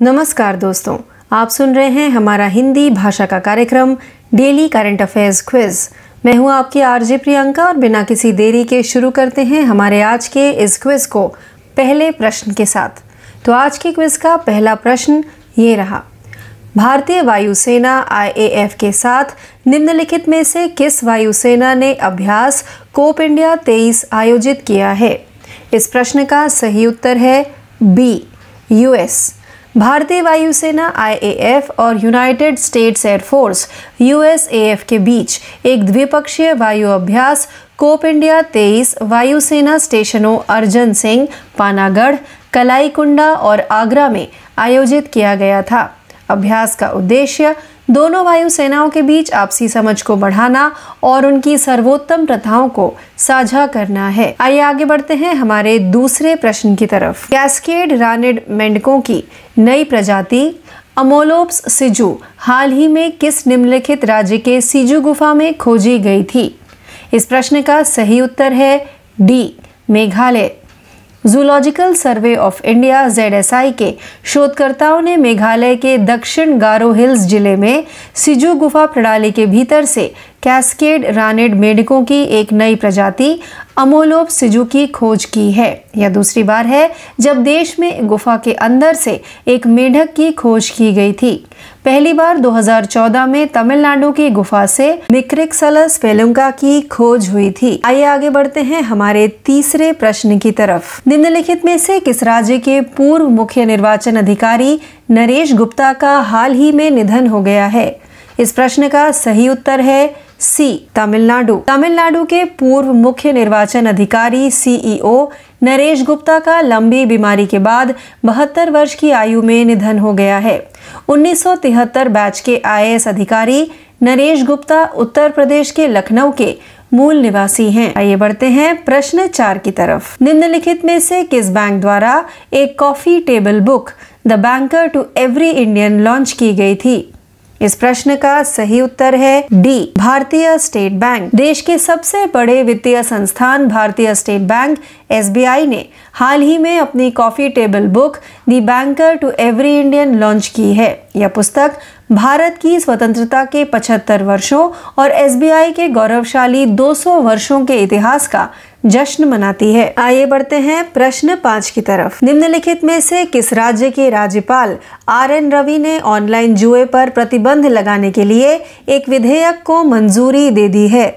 नमस्कार दोस्तों, आप सुन रहे हैं हमारा हिंदी भाषा का कार्यक्रम डेली करंट अफेयर्स क्विज। मैं हूं आपकी आरजे प्रियंका और बिना किसी देरी के शुरू करते हैं हमारे आज के इस क्विज को पहले प्रश्न के साथ। तो आज के क्विज का पहला प्रश्न ये रहा। भारतीय वायुसेना IAF के साथ निम्नलिखित में से किस वायुसेना ने अभ्यास कोप इंडिया 23 आयोजित किया है? इस प्रश्न का सही उत्तर है बी, US। भारतीय वायुसेना IAF और यूनाइटेड स्टेट्स एयरफोर्स USAF के बीच एक द्विपक्षीय वायु अभ्यास कोप इंडिया 23 वायुसेना स्टेशनों अर्जन सिंह, पानागढ़, कलाईकुंडा और आगरा में आयोजित किया गया था। अभ्यास का उद्देश्य दोनों वायुसेनाओं के बीच आपसी समझ को बढ़ाना और उनकी सर्वोत्तम प्रथाओं को साझा करना है। आइए आगे बढ़ते हैं हमारे दूसरे प्रश्न की तरफ। कैस्केड रानिड मेंढकों की नई प्रजाति अमोलोप्स सिजू हाल ही में किस निम्नलिखित राज्य के सिजू गुफा में खोजी गई थी? इस प्रश्न का सही उत्तर है D, Meghalaya. Zoological survey of India ZSI के शोधकर्ताओं ने मेघालय के दक्षिण गारो हिल्स जिले में सिजू गुफा प्रणाली के भीतर से कैस्केड रानिड मेंढकों की एक नई प्रजाति अमोलोप सिजू की खोज की है। यह दूसरी बार है जब देश में गुफा के अंदर से एक मेंढक की खोज की गई थी। पहली बार 2014 में तमिलनाडु की गुफा से मिक्रिक्सलस पेलुंका की खोज हुई थी। आइए आगे बढ़ते हैं हमारे तीसरे प्रश्न की तरफ। निम्नलिखित में से किस राज्य के पूर्व मुख्य निर्वाचन अधिकारी नरेश गुप्ता का हाल ही में निधन हो गया है? इस प्रश्न का सही उत्तर है सी, तमिलनाडु। तमिलनाडु के पूर्व मुख्य निर्वाचन अधिकारी CEO नरेश गुप्ता का लंबी बीमारी के बाद 72 वर्ष की आयु में निधन हो गया है। 1973 बैच के IAS अधिकारी नरेश गुप्ता उत्तर प्रदेश के लखनऊ के मूल निवासी हैं। आइए बढ़ते हैं प्रश्न 4 की तरफ। निम्नलिखित में से किस बैंक द्वारा एक coffee table book the banker to every Indian launch की गई थी? इस प्रश्न का सही उत्तर है डी, भारतीय स्टेट बैंक। देश के सबसे बड़े वित्तीय संस्थान भारतीय स्टेट बैंक SBI ने हाल ही में अपनी coffee table book the banker to every Indian launch की है। यह पुस्तक भारत की स्वतंत्रता के 75 वर्षों और SBI के गौरवशाली 200 वर्षों के इतिहास का जश्न मनाती है। आइए बढ़ते हैं प्रश्न 5 की तरफ। निम्नलिखित में से किस राज्य के राज्यपाल RN रवि ने ऑनलाइन जुए पर प्रतिबंध लगाने के लिए एक विधेयक को मंजूरी दे दी है?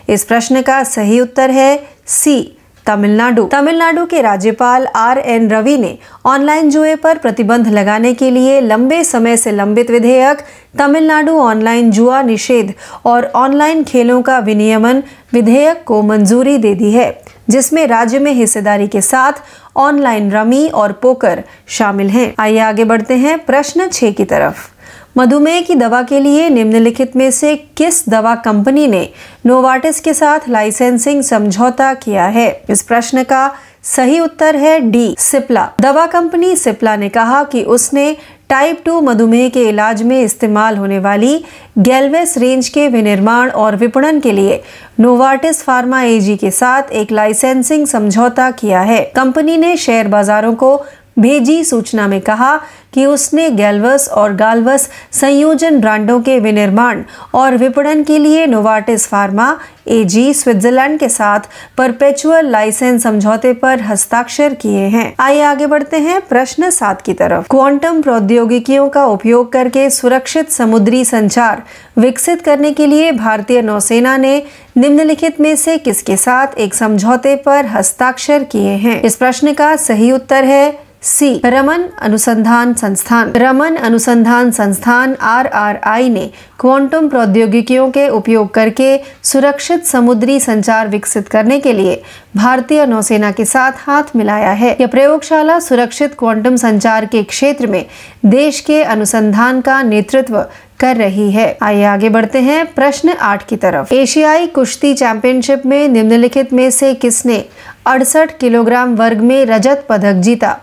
इस प्रश्न का सही उत्तर है सी, तमिलनाडु। तमिलनाडु के राज्यपाल RN रवि ने ऑनलाइन जुए पर प्रतिबंध लगाने के लिए लंबे समय से लंबित विधेयक तमिलनाडु ऑनलाइन जुआ निषेध और ऑनलाइन खेलों का विनियमन विधेयक को मंजूरी दे दी है, जिसमें राज्य में हिस्सेदारी के साथ ऑनलाइन रमी और पोकर शामिल हैं। आइए आगे बढ़ते हैं प्रश्न 6 की तरफ। मधुमेह की दवा के लिए निम्नलिखित में से किस दवा कंपनी ने नोवार्टिस के साथ लाइसेंसिंग समझौता किया है? इस प्रश्न का सही उत्तर है डी, सिप्ला। दवा कंपनी सिप्ला ने कहा कि उसने टाइप 2 मधुमेह के इलाज में इस्तेमाल होने वाली गैल्वेस रेंज के विनिर्माण और विपणन के लिए नोवार्टिस फार्मा AG के साथ एक लाइसेंसिंग समझौता किया है। कंपनी ने शेयर बाजारों को भेजी सूचना में कहा कि उसने गैल्वस और गाल्वस संयोजन ब्रांडों के विनिर्माण और विपणन के लिए नोवार्टिस फार्मा AG स्विट्जरलैंड के साथ परपेचुअल लाइसेंस समझौते पर हस्ताक्षर किए हैं। आइए आगे बढ़ते हैं प्रश्न 7 की तरफ। क्वांटम प्रौद्योगिकियों का उपयोग करके सुरक्षित समुद्री संचार विकसित करने के लिए भारतीय नौसेना ने निम्नलिखित में से किसके साथ एक समझौते पर हस्ताक्षर किए हैं? इस प्रश्न का सही उत्तर है सी, रमन अनुसंधान संस्थान। रमन अनुसंधान संस्थान RRI ने क्वांटम प्रौद्योगिकियों के उपयोग करके सुरक्षित समुद्री संचार विकसित करने के लिए भारतीय नौसेना के साथ हाथ मिलाया है। यह प्रयोगशाला सुरक्षित क्वांटम संचार के क्षेत्र में देश के अनुसंधान का नेतृत्व कर रही है। आइए आगे बढ़ते हैं प्रश्न 8 की तरफ। एशियाई कुश्ती चैंपियनशिप में निम्नलिखित में से किसने 68 किलोग्राम वर्ग में रजत पदक जीता?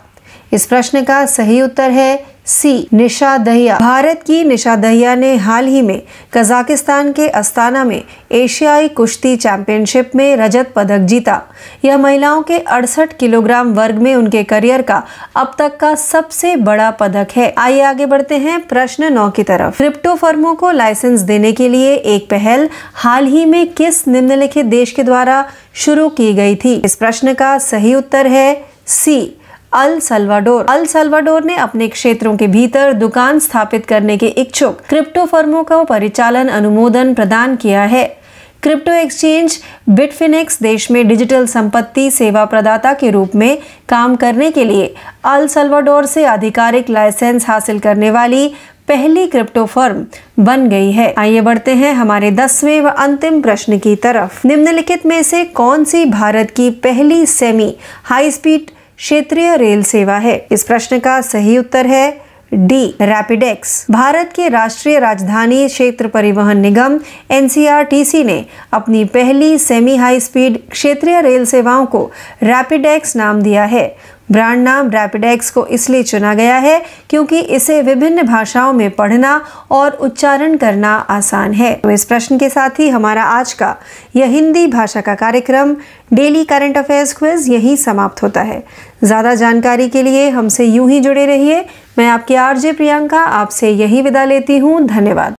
इस प्रश्न का सही उत्तर है सी निशा दहिया। भारत की निशा दहिया ने हाल ही में कजाकिस्तान के अस्ताना में एशियाई कुश्ती चैंपियनशिप में रजत पदक जीता। यह महिलाओं के 68 किलोग्राम वर्ग में उनके करियर का अब तक का सबसे बड़ा पदक है। आइए आगे बढ़ते हैं प्रश्न 9 की तरफ। क्रिप्टो फर्मों को लाइसेंस देने के लिए एक पहल हाल ही में किस निम्नलिखित देश के द्वारा शुरू की गई थी? इस प्रश्न का सही उत्तर है सी अल सल्वाडोर। अल सल्वाडोर ने अपने क्षेत्रों के भीतर दुकान स्थापित करने के इच्छुक क्रिप्टो फर्मों को परिचालन अनुमोदन प्रदान किया है। क्रिप्टो एक्सचेंज बिटफिनेक्स देश में डिजिटल संपत्ति सेवा प्रदाता के रूप में काम करने के लिए अल सल्वाडोर से आधिकारिक लाइसेंस हासिल करने वाली पहली क्रिप्टो फर्म बन गई है। आइए बढ़ते हैं हमारे 10वें व अंतिम प्रश्न की तरफ। निम्नलिखित में से कौन सी भारत की पहली सेमी हाई स्पीड क्षेत्रीय रेल सेवा है? इस प्रश्न का सही उत्तर है डी रैपिडेक्स। भारत के राष्ट्रीय राजधानी क्षेत्र परिवहन निगम NCRTC ने अपनी पहली सेमी हाई स्पीड क्षेत्रीय रेल सेवाओं को रैपिडेक्स नाम दिया है। ब्रांड नाम रैपिडेक्स को इसलिए चुना गया है क्योंकि इसे विभिन्न भाषाओं में पढ़ना और उच्चारण करना आसान है। तो इस प्रश्न के साथ ही हमारा आज का यह हिंदी भाषा का कार्यक्रम डेली करंट अफेयर्स क्विज यही समाप्त होता है। ज़्यादा जानकारी के लिए हमसे यूं ही जुड़े रहिए। मैं आपकी RJ प्रियंका आपसे यही विदा लेती हूँ। धन्यवाद।